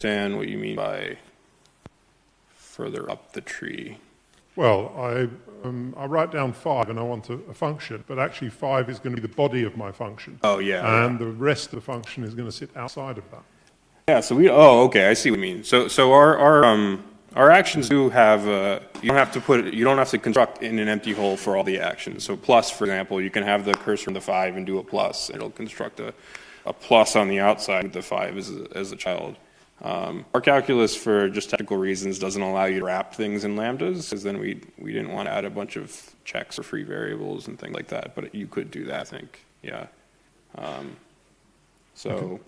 understand what you mean by further up the tree. Well, I write down 5 and I want a function, but actually 5 is going to be the body of my function. Oh, yeah. And the rest of the function is going to sit outside of that. Yeah, so okay, I see what you mean. So our actions do have, you don't have to construct in an empty hole for all the actions. So plus, for example, you can have the cursor on the 5 and do a plus, and it'll construct a plus on the outside with the 5 as a child. Our calculus, for just technical reasons, doesn't allow you to wrap things in lambdas, because then we didn't want to add a bunch of checks or free variables and things like that. But you could do that, I think. Yeah. So.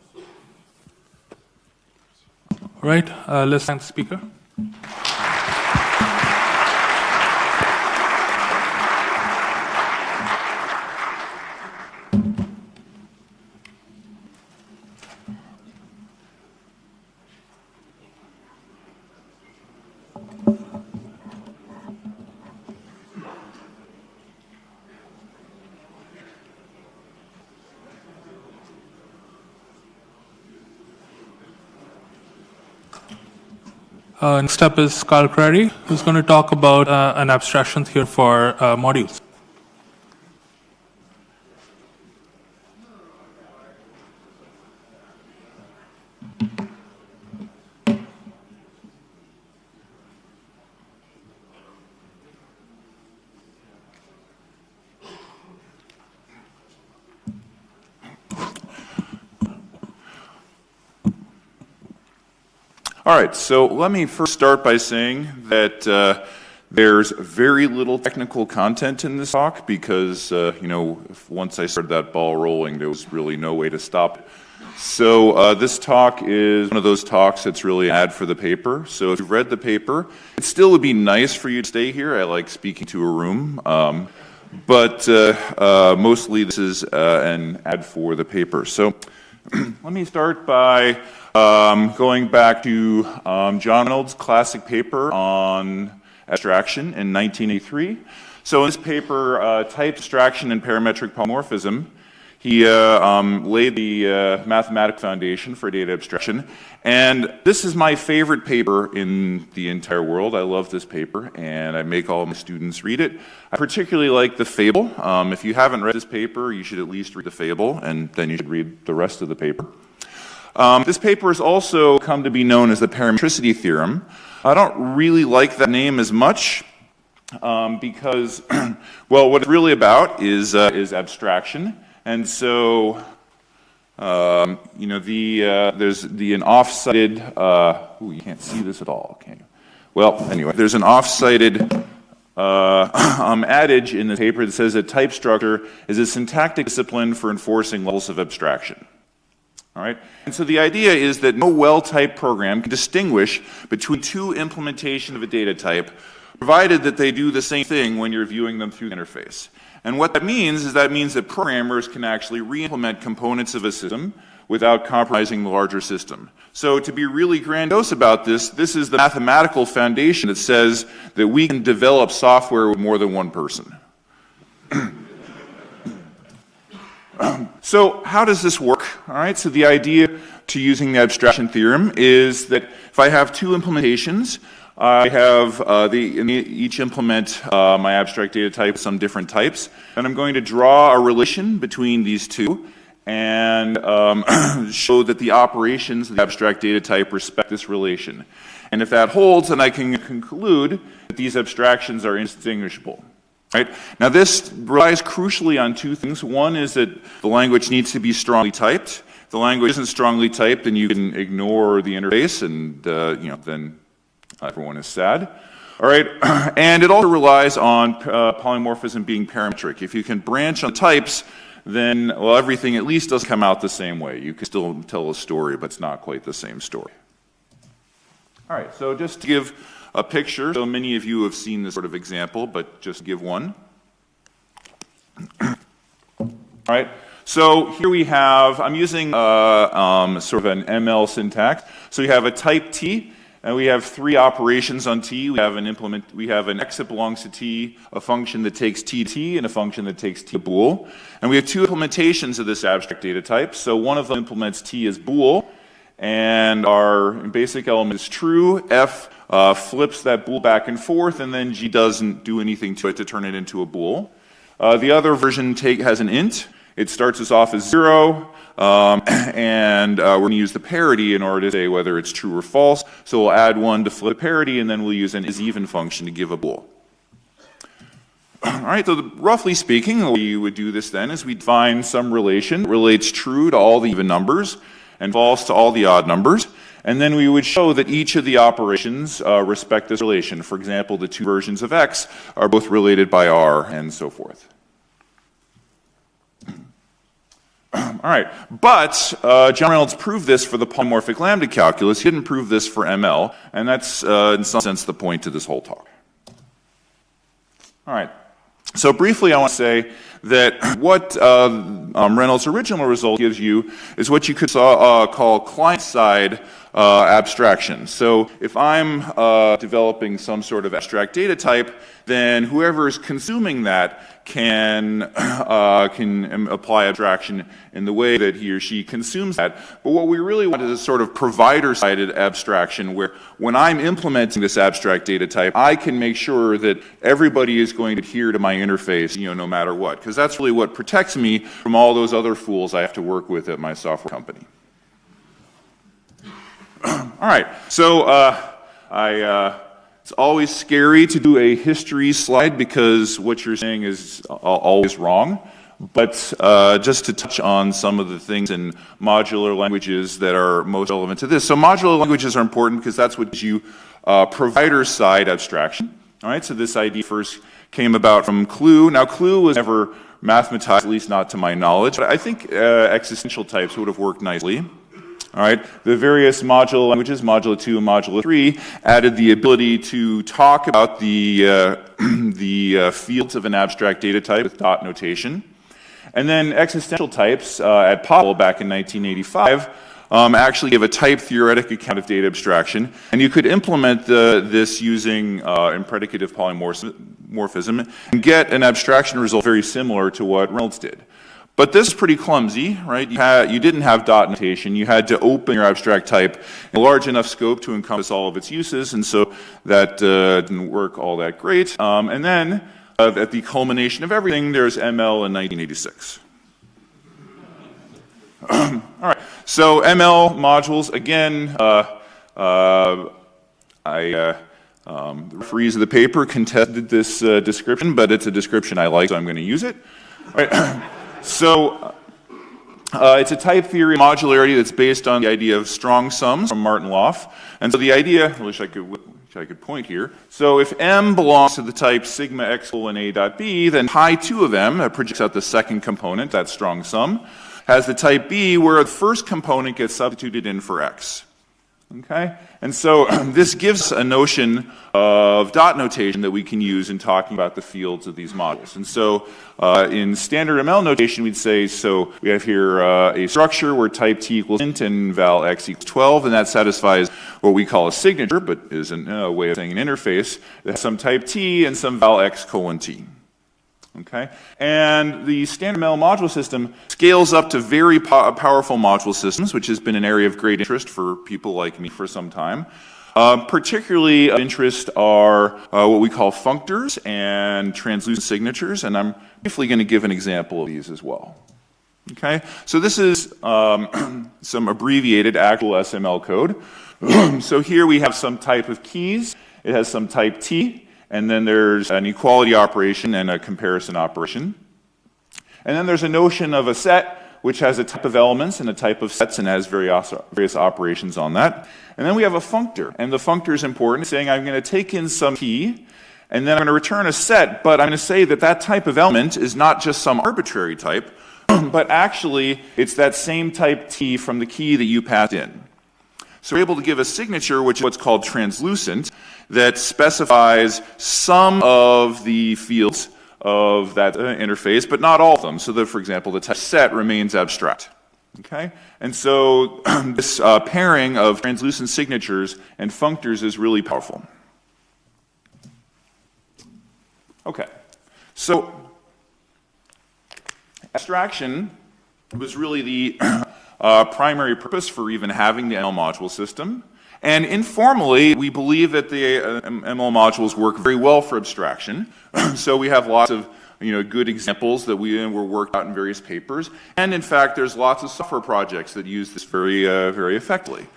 All right. Let's thank the speaker. Next up is Karl, who's going to talk about an abstraction theorem for modules. All right, so let me first start by saying that there's very little technical content in this talk because, once I started that ball rolling, there was really no way to stop it. So this talk is one of those talks that's really an ad for the paper. So if you've read the paper, it still would be nice for you to stay here. I like speaking to a room. But mostly this is an ad for the paper. So let me start by going back to John Reynolds' classic paper on abstraction in 1983. So in this paper, Type Abstraction and Parametric Polymorphism, he laid the mathematical foundation for data abstraction. And this is my favorite paper in the entire world. I love this paper, and I make all my students read it. I particularly like the fable. If you haven't read this paper, you should at least read the fable, and then you should read the rest of the paper. This paper has also come to be known as the parametricity theorem. I don't really like that name as much because, well, what it's really about is abstraction. And so, there's an off-cited, you can't see this at all, can you? Well, anyway, there's an off-cited adage in the paper that says that type structure is a syntactic discipline for enforcing levels of abstraction. All right? And so the idea is that no well-typed program can distinguish between two implementations of a data type, provided that they do the same thing when you're viewing them through the interface. And what that means is that programmers can actually re-implement components of a system without compromising the larger system. So to be really grandiose about this is the mathematical foundation that says that we can develop software with more than one person. So how does this work? All right, so the idea to using the abstraction theorem is that if I have two implementations, I have each implement my abstract data type, some different types, and I'm going to draw a relation between these two and show that the operations of the abstract data type respect this relation. And if that holds, then I can conclude that these abstractions are indistinguishable. Right? Now this relies crucially on two things. One is that the language needs to be strongly typed. If the language isn't strongly typed, then you can ignore the interface and then everyone is sad. All right, and it also relies on polymorphism being parametric. If you can branch on types, then, well, everything at least doesn't come out the same way. You can still tell a story, but it's not quite the same story. All right, so just to give a picture, so many of you have seen this sort of example, but just give one. All right, so here we have, I'm using sort of an ML syntax. So we have a type T, and we have three operations on T. We have an X that belongs to T, a function that takes T to T, and a function that takes T to bool. And we have two implementations of this abstract data type. So one of them implements T as bool, and our basic element is true. F flips that bool back and forth, and then G doesn't do anything to it to turn it into a bool. The other version has an int. It starts us off as 0, and we're going to use the parity in order to say whether it's true or false. So we'll add 1 to flip parity, and then we'll use an is-even function to give a bool. All right, so roughly speaking, the way you would do this then is we define some relation that relates true to all the even numbers and false to all the odd numbers. And then we would show that each of the operations respect this relation. For example, the two versions of x are both related by r, and so forth. All right, but John Reynolds proved this for the polymorphic lambda calculus. He didn't prove this for ML, and that's in some sense the point to this whole talk. All right, so briefly I want to say that what Reynolds' original result gives you is what you could call client-side abstraction. So if I'm developing some sort of abstract data type, then whoever is consuming that can apply abstraction in the way that he or she consumes that. But what we really want is a sort of provider-sided abstraction where when I'm implementing this abstract data type, I can make sure that everybody is going to adhere to my interface, no matter what. Because that's really what protects me from all those other fools I have to work with at my software company. All right, so it's always scary to do a history slide because what you're saying is always wrong. But just to touch on some of the things in modular languages that are most relevant to this. So modular languages are important because that's what gives you provider-side abstraction. All right, so this idea first came about from Clue. Now, Clue was never mathematized, at least not to my knowledge. But I think existential types would have worked nicely. All right, the various modular languages, Modula 2 and Modula 3, added the ability to talk about the fields of an abstract data type with dot notation. And then existential types at Popple back in 1985 actually gave a type theoretic account of data abstraction. And you could implement this using impredicative polymorphism and get an abstraction result very similar to what Reynolds did. But this is pretty clumsy, right? You didn't have dot notation. You had to open your abstract type in a large enough scope to encompass all of its uses, and so that didn't work all that great. And then, at the culmination of everything, there's ML in 1986. All right, so ML modules, again, the referees of the paper contested this description, but it's a description I like, so I'm going to use it. All right. So it's a type theory modularity that's based on the idea of strong sums from Martin Loff. And so the idea, I wish I could point here. So if M belongs to the type sigma x colon a dot b, then pi 2 of M, that projects out the second component, that strong sum, has the type B where the first component gets substituted in for x. Okay? And so this gives a notion of dot notation that we can use in talking about the fields of these models. And so in standard ML notation, we'd say, so we have here a structure where type t equals int and val x equals 12, and that satisfies what we call a signature, but is a way of saying an interface that has some type t and some val x colon t. Okay? And the standard ML module system scales up to very powerful module systems, which has been an area of great interest for people like me for some time. Particularly of interest are what we call functors and translucent signatures, and I'm briefly going to give an example of these as well. Okay? So this is some abbreviated actual SML code. So here we have some type of keys. It has some type T. And then there's an equality operation and a comparison operation. And then there's a notion of a set, which has a type of elements and a type of sets and has various operations on that. And then we have a functor. And the functor is important, saying I'm going to take in some key, and then I'm going to return a set, but I'm going to say that that type of element is not just some arbitrary type, but actually it's that same type T from the key that you passed in. So we're able to give a signature, which is what's called translucent, that specifies some of the fields of that interface, but not all of them. So that, for example, the type set remains abstract. Okay? And so this pairing of translucent signatures and functors is really powerful. Okay. So abstraction was really the primary purpose for even having the ML module system. And informally, we believe that the ML modules work very well for abstraction. So we have lots of good examples that were worked out in various papers. And in fact, there's lots of software projects that use this very, very effectively.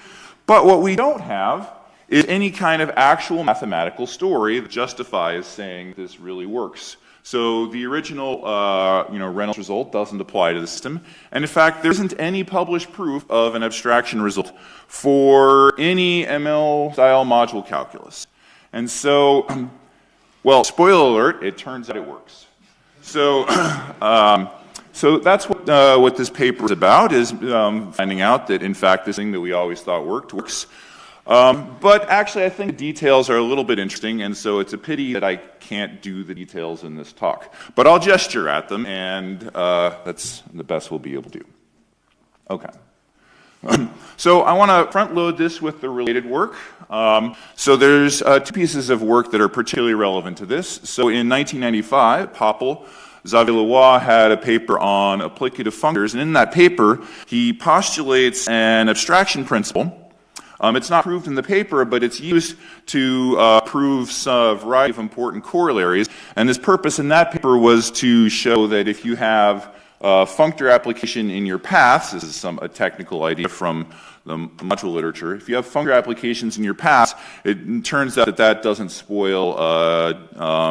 But what we don't have is any kind of actual mathematical story that justifies saying this really works. So the original Reynolds result doesn't apply to the system. And in fact, there isn't any published proof of an abstraction result for any ML-style module calculus. And so, well, spoiler alert, it turns out it works. So, so that's what this paper is about, is finding out that, in fact, this thing that we always thought works. But actually, I think the details are a little bit interesting, and so it's a pity that I can't do the details in this talk. But I'll gesture at them, and that's the best we'll be able to do. Okay. So I want to front load this with the related work. So there's two pieces of work that are particularly relevant to this. So in 1995, Poppel, Xavier Leroy had a paper on applicative functors, and in that paper, he postulates an abstraction principle. It's not proved in the paper, but it's used to prove a variety of important corollaries. And his purpose in that paper was to show that if you have a functor application in your paths, this is a technical idea from the module literature, if you have functor applications in your paths, it turns out that that doesn't spoil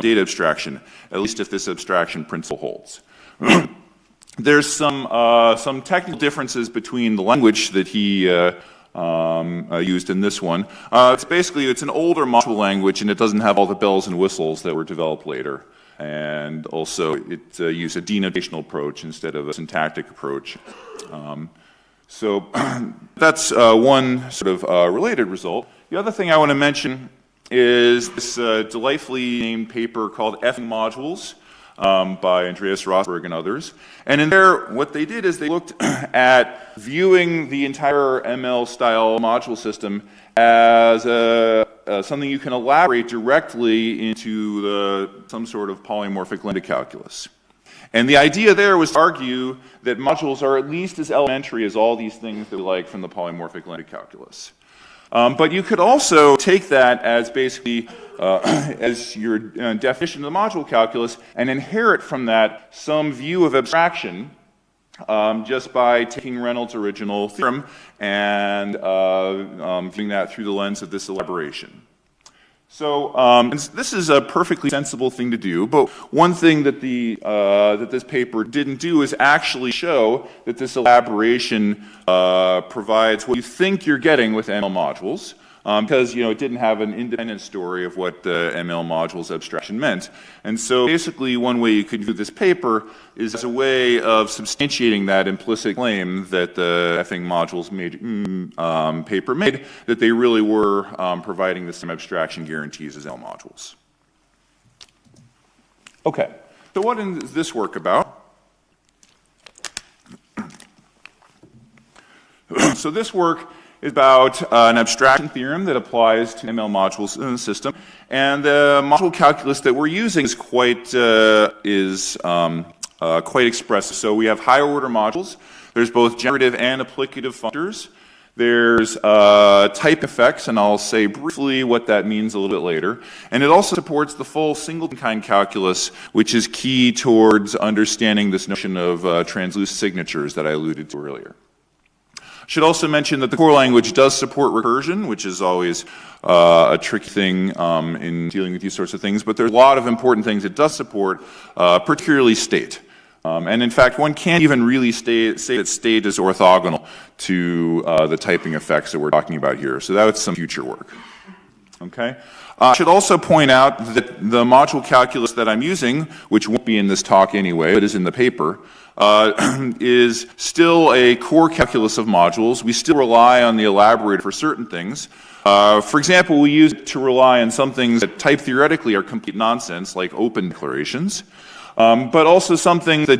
data abstraction, at least if this abstraction principle holds. There's some technical differences between the language that he used in this one. It's an older module language, and it doesn't have all the bells and whistles that were developed later. And also, it used a denotational approach instead of a syntactic approach. So that's one sort of related result. The other thing I want to mention is this delightfully named paper called Effing Modules by Andreas Rosberg and others. And in there, what they did is they looked at viewing the entire ML-style module system as something you can elaborate directly into some sort of polymorphic lambda calculus. And the idea there was to argue that modules are at least as elementary as all these things that we like from the polymorphic lambda calculus. But you could also take that as basically as your definition of the module calculus and inherit from that some view of abstraction just by taking Reynolds' original theorem and viewing that through the lens of this elaboration. So this is a perfectly sensible thing to do, but one thing that that this paper didn't do is actually show that this elaboration provides what you think you're getting with ML modules, because it didn't have an independent story of what the ML modules abstraction meant. And so basically one way you could view this paper is as a way of substantiating that implicit claim that the Effing Modules paper made, that they really were providing the same abstraction guarantees as ML modules. Okay, so what is this work about? So this work is about an abstraction theorem that applies to ML modules in the system, and the module calculus that we're using is quite expressive. So we have higher order modules. There's both generative and applicative functors. There's type effects, and I'll say briefly what that means a little bit later. And it also supports the full singleton kind calculus, which is key towards understanding this notion of translucent signatures that I alluded to earlier. Should also mention that the core language does support recursion, which is always a tricky thing in dealing with these sorts of things, but there's a lot of important things it does support, particularly state. And in fact, one can't even really say that state is orthogonal to the typing effects that we're talking about here, so that's some future work. Okay? I should also point out that the module calculus that I'm using, which won't be in this talk anyway, but is in the paper, is still a core calculus of modules. We still rely on the elaborator for certain things. For example, we use it to rely on some things that type theoretically are complete nonsense, like open declarations, but also some things that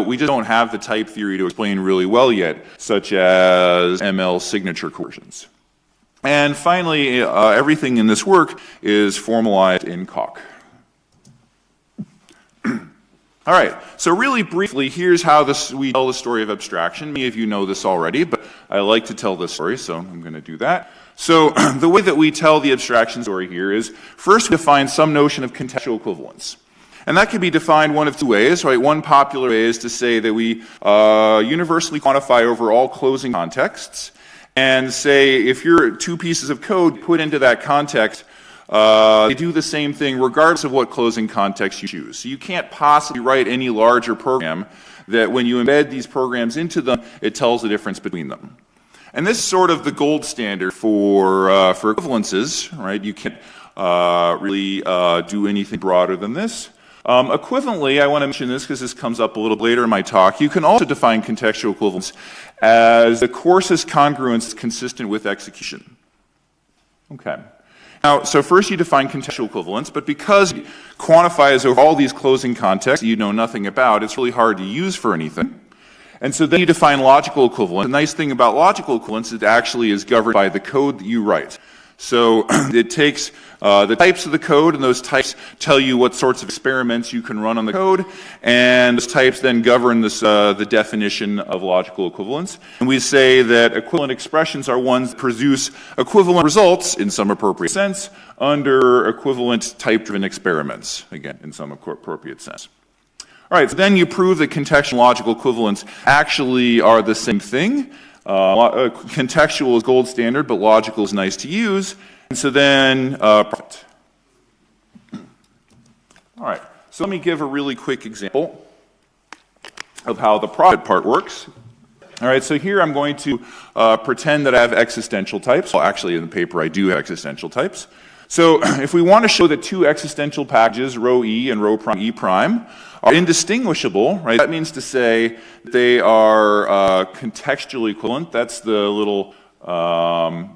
we just don't have the type theory to explain really well yet, such as ML signature coercions. And finally, everything in this work is formalized in Coq. All right, so really briefly, here's how we tell the story of abstraction. Many of you know this already, but I like to tell this story, so I'm going to do that. So the way that we tell the abstraction story here is first we define some notion of contextual equivalence. And that can be defined one of two ways, right? One popular way is to say that we universally quantify over all closing contexts and say if you're two pieces of code put into that context, they do the same thing regardless of what closing context you choose. So you can't possibly write any larger program that when you embed these programs into them, it tells the difference between them. And this is sort of the gold standard for equivalences, right? You can't really do anything broader than this. Equivalently, I want to mention this because this comes up a little later in my talk, you can also define contextual equivalence as the course's congruence consistent with execution. Okay. Now, so first you define contextual equivalence, but because it quantifies over all these closing contexts you know nothing about, it's really hard to use for anything. And so then you define logical equivalence. The nice thing about logical equivalence is it actually is governed by the code that you write. So it takes the types of the code, and those types tell you what sorts of experiments you can run on the code, and those types then govern this, the definition of logical equivalence. And we say that equivalent expressions are ones that produce equivalent results in some appropriate sense under equivalent type-driven experiments, again, in some appropriate sense. All right, so then you prove that contextual and logical equivalence actually are the same thing. Contextual is gold standard, but logical is nice to use. And so then, profit. All right, so let me give a really quick example of how the profit part works. All right, so here I'm going to pretend that I have existential types. Well, actually, in the paper, I do have existential types. So if we want to show that two existential packages, rho E and rho prime E prime, are indistinguishable, right? That means to say that they are contextually equivalent. That's the little double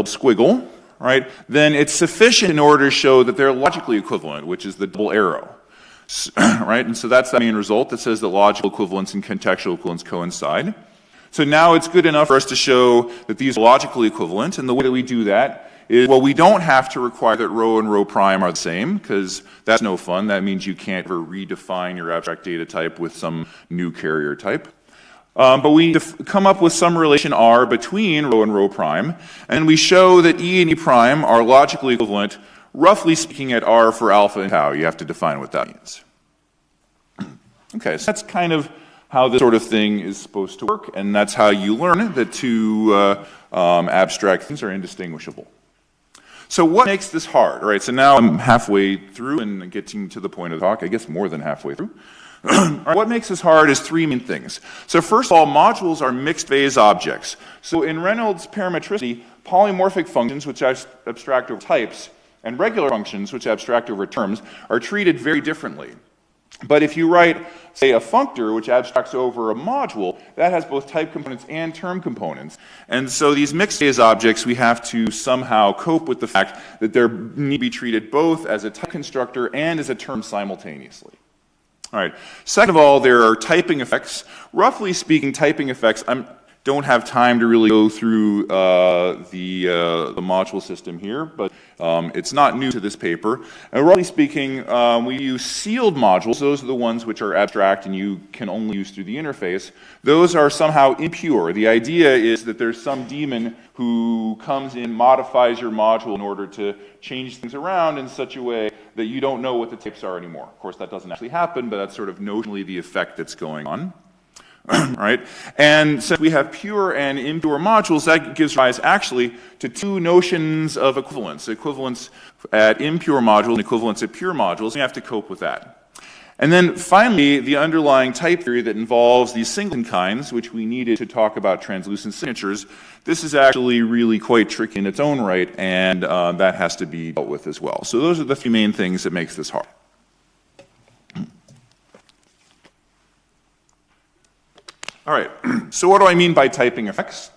squiggle, right? Then it's sufficient in order to show that they're logically equivalent, which is the double arrow, right? And so that's the main result that says that logical equivalence and contextual equivalence coincide. So now it's good enough for us to show that these are logically equivalent, and the way that we do that is, well, we don't have to require that rho and rho prime are the same, because that's no fun. That means you can't ever redefine your abstract data type with some new carrier type. But we come up with some relation R between rho and rho prime, and we show that E and E prime are logically equivalent, roughly speaking, at R for alpha and tau. You have to define what that means. Okay, so that's kind of how this sort of thing is supposed to work, and that's how you learn that two abstract things are indistinguishable. So what makes this hard? All right, so now I'm halfway through and getting to the point of the talk, I guess more than halfway through. All right, what makes this hard is three main things. So first of all, modules are mixed phase objects. So in Reynolds parametricity, polymorphic functions, which abstract over types, and regular functions, which abstract over terms, are treated very differently. But if you write, say, a functor, which abstracts over a module, that has both type components and term components. And so these mixed phase objects, we have to somehow cope with the fact that they need to be treated both as a type constructor and as a term simultaneously. All right. Second of all, there are typing effects. Roughly speaking, typing effects, don't have time to really go through the module system here, but it's not new to this paper. And roughly speaking, we use sealed modules. Those are the ones which are abstract and you can only use through the interface. Those are somehow impure. The idea is that there's some daemon who comes in, modifies your module in order to change things around in such a way that you don't know what the types are anymore. Of course, that doesn't actually happen, but that's sort of notionally the effect that's going on. Right? And since we have pure and impure modules, that gives rise actually to two notions of equivalence. Equivalence at impure modules and equivalence at pure modules. You have to cope with that. And then finally, the underlying type theory that involves these singleton kinds, which we needed to talk about translucent signatures. This is actually really quite tricky in its own right, and that has to be dealt with as well. So those are the three main things that makes this hard. All right, so what do I mean by typing effects?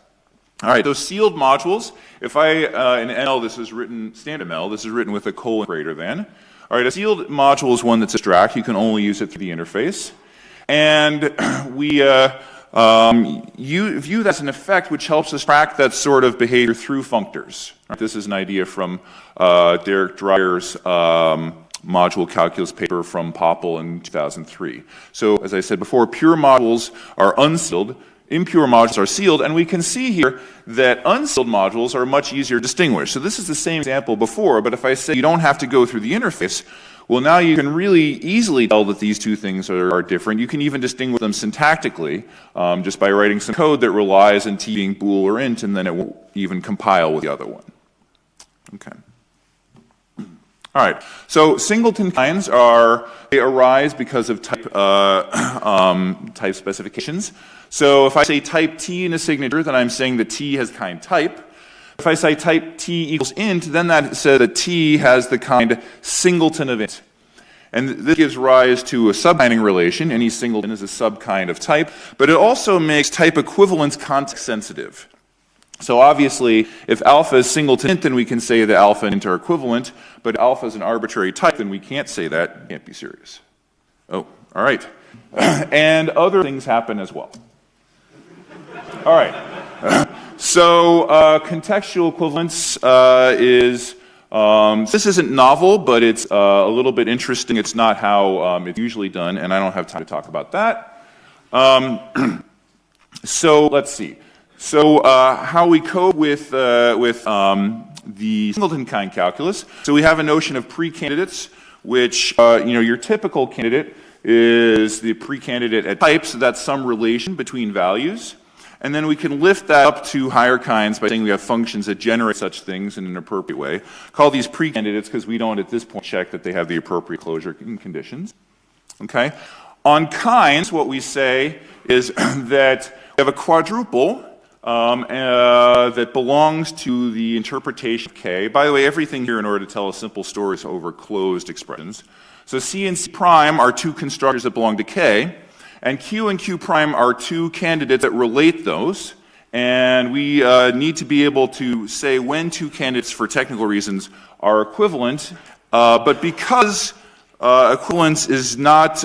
All right, those sealed modules, if in ML this is written, standard ML, this is written with a colon greater than. All right, a sealed module is one that's abstract. You can only use it through the interface. And we view that as an effect which helps us track that sort of behavior through functors. Right, this is an idea from Derek Dreyer's module calculus paper from Popple in 2003. So as I said before, pure modules are unsealed, impure modules are sealed, and we can see here that unsealed modules are much easier to distinguish. So this is the same example before, but if I say you don't have to go through the interface, well, now you can really easily tell that these two things are different. You can even distinguish them syntactically just by writing some code that relies on t being bool or int, and then it won't even compile with the other one. Okay. All right. So singleton kinds they arise because of type specifications. So if I say type t in a signature, then I'm saying that t has kind type. If I say type t equals int, then that says that t has the kind singleton of int. And this gives rise to a subbinding relation. Any singleton is a subkind of type, but it also makes type equivalence context sensitive. So obviously, if alpha is singleton int, then we can say that alpha and int are equivalent, but if alpha is an arbitrary type, then we can't say that. You can't be serious. Oh, all right. And other things happen as well. All right. So contextual equivalence is, this isn't novel, but it's a little bit interesting. It's not how it's usually done, and I don't have time to talk about that. So let's see. So how we code with the singleton kind calculus. So we have a notion of pre-candidates, which your typical candidate is the pre-candidate at type, so that's some relation between values. And then we can lift that up to higher kinds by saying we have functions that generate such things in an appropriate way. Call these pre-candidates because we don't at this point check that they have the appropriate closure conditions. Okay? On kinds, what we say is that we have a quadruple that belongs to the interpretation of K. By the way, everything here in order to tell a simple story is over closed expressions. So C and C prime are two constructors that belong to K. And Q and Q prime are two candidates that relate those, and we need to be able to say when two candidates for technical reasons are equivalent, but because equivalence is not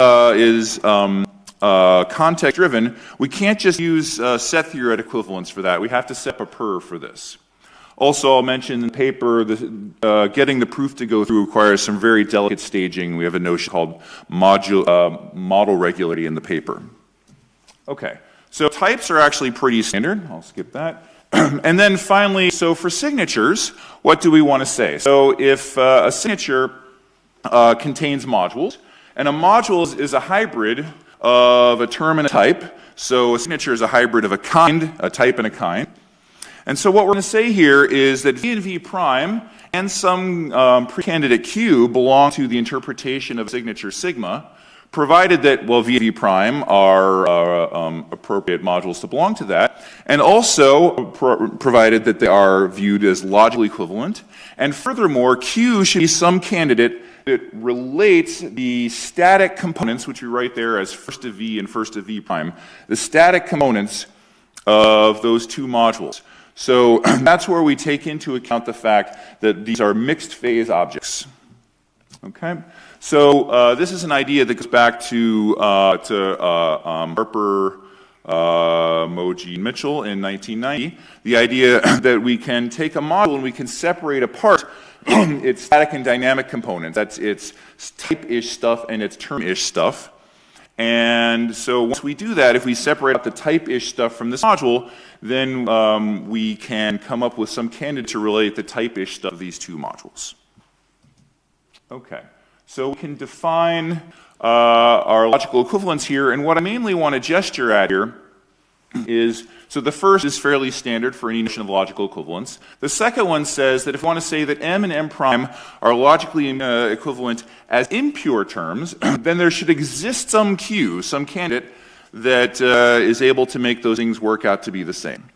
context driven, we can't just use set theoret equivalence for that. We have to set up a per for this. Also, I'll mention in the paper, getting the proof to go through requires some very delicate staging. We have a notion called model regularity in the paper. Okay, so types are actually pretty standard. I'll skip that. And then finally, so for signatures, what do we want to say? So if a signature contains modules, and a module is a hybrid of a term and a type, so a signature is a hybrid of a kind, a type, and a kind. And so what we're going to say here is that V and V prime and some pre-candidate Q belong to the interpretation of signature sigma, provided that, well, V and V prime are appropriate modules to belong to that, and also provided that they are viewed as logically equivalent. And furthermore, Q should be some candidate that relates the static components, which we write there as first of V and first of V prime, the static components of those two modules. So that's where we take into account the fact that these are mixed phase objects. Okay? So this is an idea that goes back to Harper, Moji, and Mitchell in 1990. The idea that we can take a model and we can separate apart its static and dynamic components. That's its type-ish stuff and its term-ish stuff. And so once we do that, if we separate out the type-ish stuff from this module, then we can come up with some candidate to relate the type-ish stuff of these two modules. Okay, so we can define our logical equivalence here, and what I mainly want to gesture at here is, so the first is fairly standard for any notion of logical equivalence. The second one says that if we want to say that M and M prime are logically equivalent as impure terms, then there should exist some Q, some candidate, that is able to make those things work out to be the same.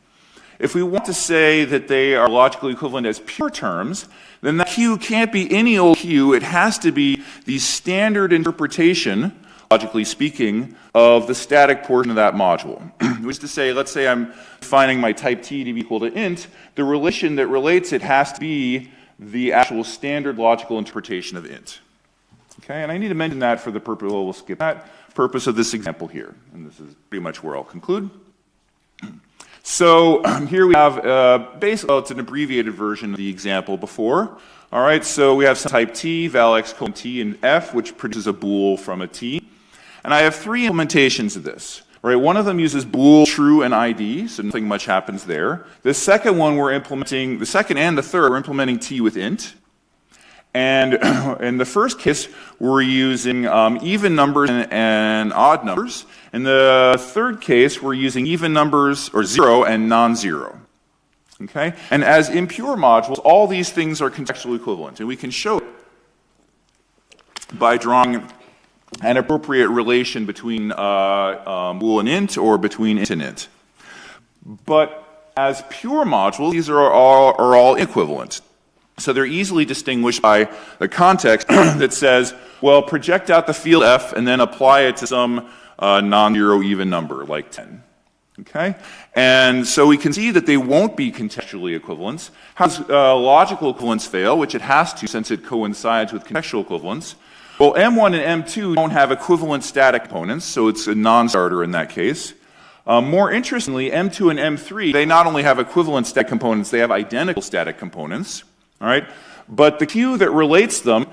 If we want to say that they are logically equivalent as pure terms, then that Q can't be any old Q. It has to be the standard interpretation, logically speaking, of the static portion of that module. Which is to say, let's say I'm defining my type T to be equal to int. The relation that relates it has to be the actual standard logical interpretation of int. Okay, and I need to mention that for the purpose, we'll skip that, purpose of this example here. And this is pretty much where I'll conclude. So here we have basically, well, it's an abbreviated version of the example before. All right, so we have some type T, val x colon T, and F, which produces a bool from a T. And I have three implementations of this. Right, one of them uses bool, true, and ID, so nothing much happens there. The second one we're implementing, the second and the third, we're implementing T with int. And in the first case, we're using even numbers and odd numbers. In the third case, we're using even numbers, or 0, and non-zero. Okay? And as impure modules, all these things are contextual equivalent. And we can show it by drawing an appropriate relation between bool and int, or between int and int. But as pure modules, these are all equivalent. So they're easily distinguished by the context that says, well, project out the field f and then apply it to some non-zero even number, like 10. Okay? And so we can see that they won't be contextually equivalent. How does logical equivalence fail, which it has to since it coincides with contextual equivalence? Well, M1 and M2 don't have equivalent static components, so it's a non-starter in that case. More interestingly, M2 and M3, they not only have equivalent static components, they have identical static components. All right? But the Q that relates them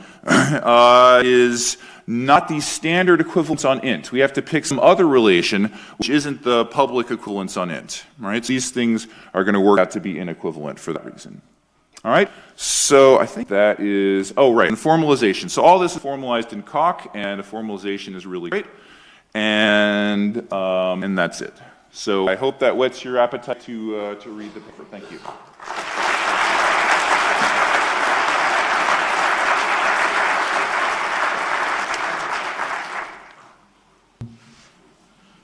is not the standard equivalence on int. We have to pick some other relation, which isn't the public equivalence on int. All right? So these things are going to work out to be inequivalent for that reason. All right, so I think that is, oh, right, and formalization. So all this is formalized in Coq, and the formalization is really great. And that's it. So I hope that whets your appetite to read the paper. Thank you.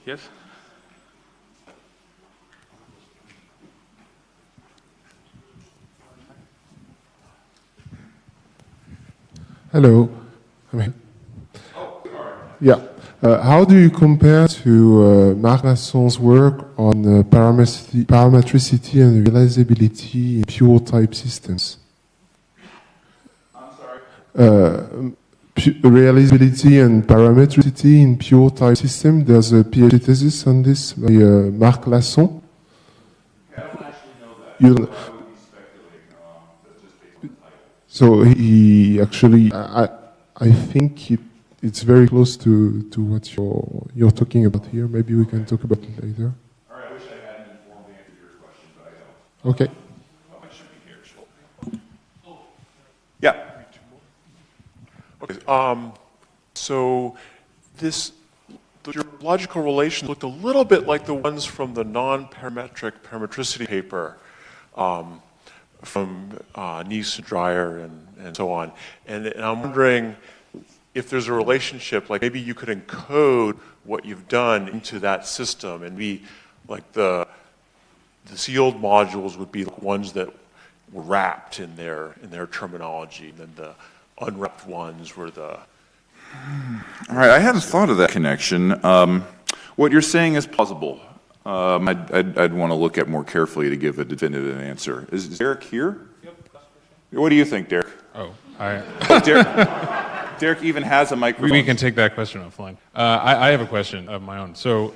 Yes? Hello. Yeah. How do you compare to Marc Lasson's work on parametricity and realizability in pure type systems? I'm sorry? Realizability and parametricity in pure type system. There's a PhD thesis on this by Marc Lasson. I don't actually know that. You don't, so he actually, I think it's very close to what you're talking about here. Maybe we can talk about it later. All right, I wish I hadn't informed answered your question, but I don't. Okay. Oh, I should be here. Yeah. Okay. So your logical relations looked a little bit like the ones from the non-parametric parametricity paper. From Nice and Dreyer and so on. And I'm wondering if there's a relationship, like maybe you could encode what you've done into that system, and be like the sealed modules would be the ones that were wrapped in their terminology, and then the unwrapped ones were the... All right, I hadn't thought of that connection. What you're saying is plausible. I'd want to look at more carefully to give a definitive answer. Is Derek here? Yep. What do you think, Derek? Oh, Derek even has a microphone. We can take that question offline. I have a question of my own. So,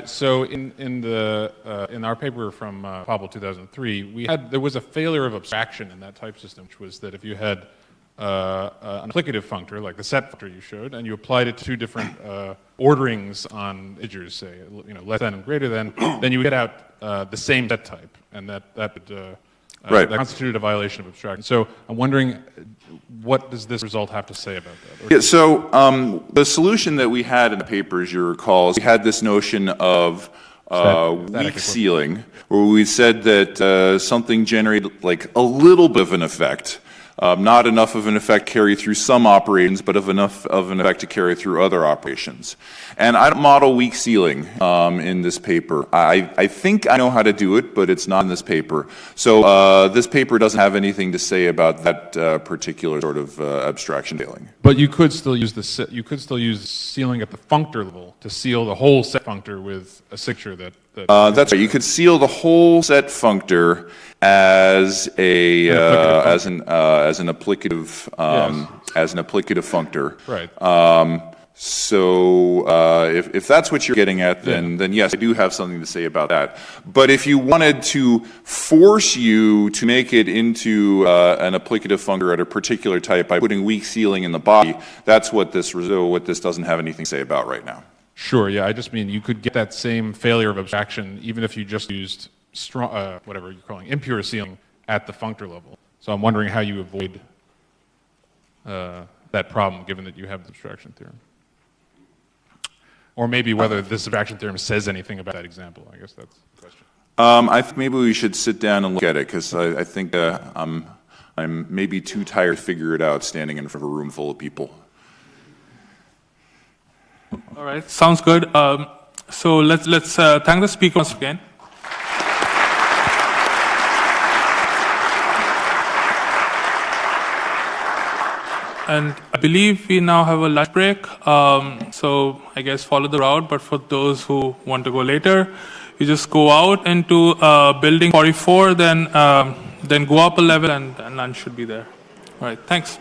so in our paper from Pablo 2003, there was a failure of abstraction in that type system, which was that if you had an applicative functor, like the set functor you showed, and you applied it to two different orderings on integers, say, less than and greater than, then you would get out the same set type, and that would that constituted a violation of abstraction. So I'm wondering, what does this result have to say about that? Yeah, so the solution that we had in the paper, as you recall, is we had this notion of weak sealing, where we said that something generated like a little bit of an effect. Not enough of an effect to carry through some operations, but enough of an effect to carry through other operations. And I don't model weak sealing in this paper. I think I know how to do it, but it's not in this paper. So this paper doesn't have anything to say about that particular sort of abstraction failing. But you could still use use sealing at the functor level to seal the whole set functor with a signature that that's right. You could seal the whole set functor as an applicative functor. Right. So if that's what you're getting at, then yes, I do have something to say about that. But if you wanted to force you to make it into an applicative functor at a particular type by putting weak sealing in the body, that's what this doesn't have anything to say about right now. Sure, yeah, I just mean you could get that same failure of abstraction even if you just used strong, whatever you're calling impure sealing at the functor level. So I'm wondering how you avoid that problem given that you have the abstraction theorem. Or maybe whether this abstraction theorem says anything about that example. I guess that's the question. I think maybe we should sit down and look at it, because I think I'm maybe too tired to figure it out standing in front of a room full of people. All right, sounds good. So let's thank the speaker once again. And I believe we now have a lunch break, so I guess follow the route, but for those who want to go later, you just go out into building 44, then go up a level, and lunch should be there. All right, thanks.